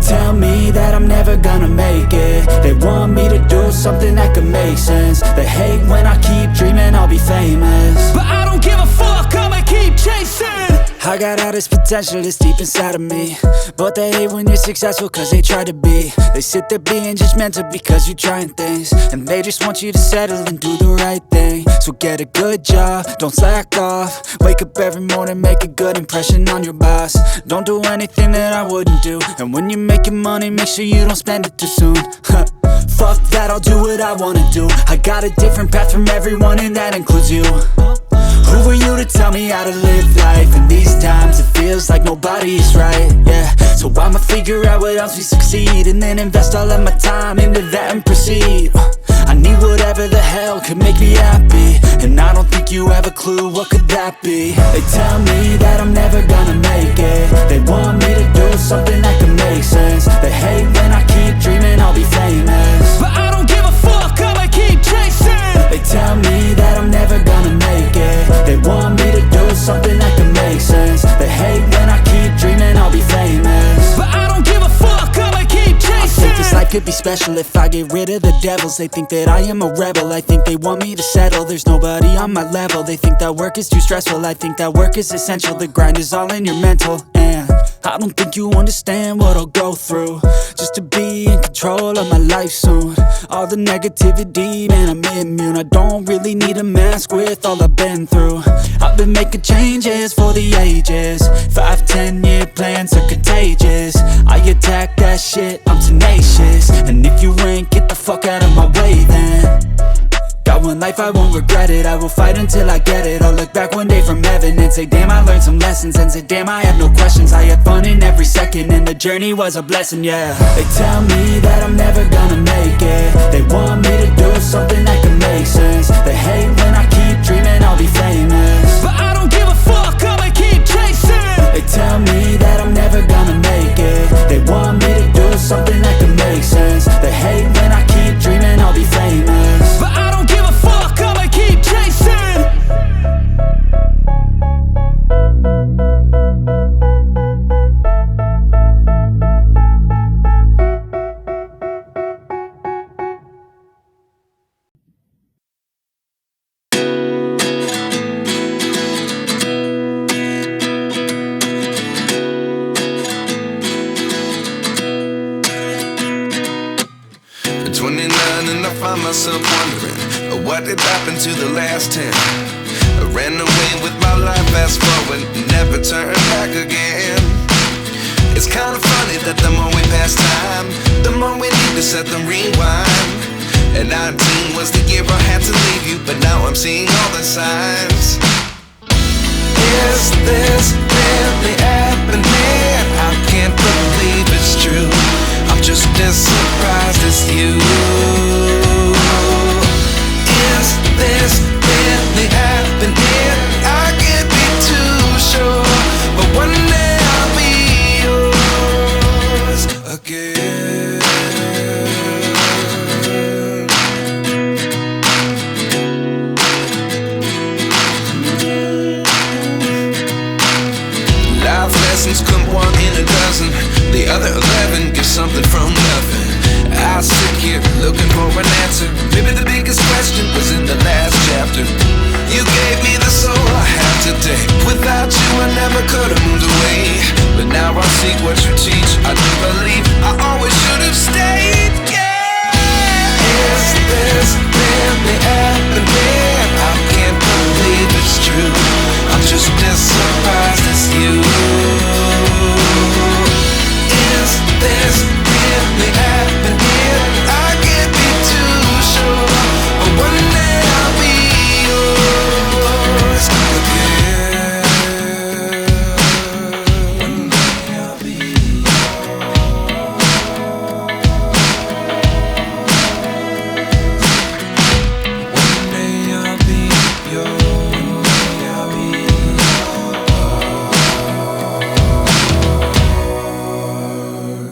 tell me that I'm never gonna make it. They want me to do something that could make sense. They hate when I keep dreaming I'll be famous, but I don't give a fuck, I'ma keep chasing. I got all this potential that's deep inside of me, but they hate when you're successful cause they try to be. They sit there being judgmental because you're trying things, and they just want you to settle and do the right thing. So get a good job, don't slack off. Wake up every morning, make a good impression on your boss. Don't do anything that I wouldn't do, and when you're making money, make sure you don't spend it too soon. Fuck that, I'll do what I wanna do. I got a different path from everyone, and that includes you. Who are you to tell me how to live life? In these times it feels like nobody is right, yeah. So I'ma figure out what else we succeed, and then invest all of my time into that and proceed. I need whatever the hell could make me happy, and I don't think you have a clue what could that be. They tell me that I'm never gonna make it. They want me to do something that could make sense. They hate when I keep dreaming I'll be famous, but I don't give a fuck, I'ma keep chasing. They tell me that I'm never gonna make it. They want me to do something that can make sense. They hate when I keep dreaming I'll be famous, but I don't give a fuck, I'ma keep chasing. I think this life could be special if I get rid of the devils. They think that I am a rebel, I think they want me to settle. There's nobody on my level. They think that work is too stressful, I think that work is essential. The grind is all in your mental, and I don't think you understand what I'll go through just to be in control of my life soon. All the negativity, man, I'm immune. I don't really need a mask with all I've been through. I've been making changes for the ages. 5-10 year plans are contagious. I attack that shit, I'm tenacious. And if you ain't, get the fuck out of my way then. Got one life, I won't regret it. I will fight until I get it. I'll look back one day from heaven and say, damn, I learned some lessons. And say, damn, I had no questions. I had fun in every second, and the journey was a blessing, yeah. They tell me that I'm never gonna make it. They want me to do something that can make sense. They hate when I keep dreaming I'll be famous, but I don't give a fuck, I'ma keep chasing. They tell me that I'm never gonna make it. They want me to do something that can make sense. They hate when I keep dreaming I'll be famous, but I don't give a fuck, I'ma keep chasing. Myself wondering what did happen to the last 10. I ran away with my life, fast forward, never turn back again. It's kind of funny that the more we pass time, the more we need to set the rewind. And 19 was the year I had to leave you, but now I'm seeing all the signs. Is this really happening? I can't believe it's true. I'm just as surprised as you.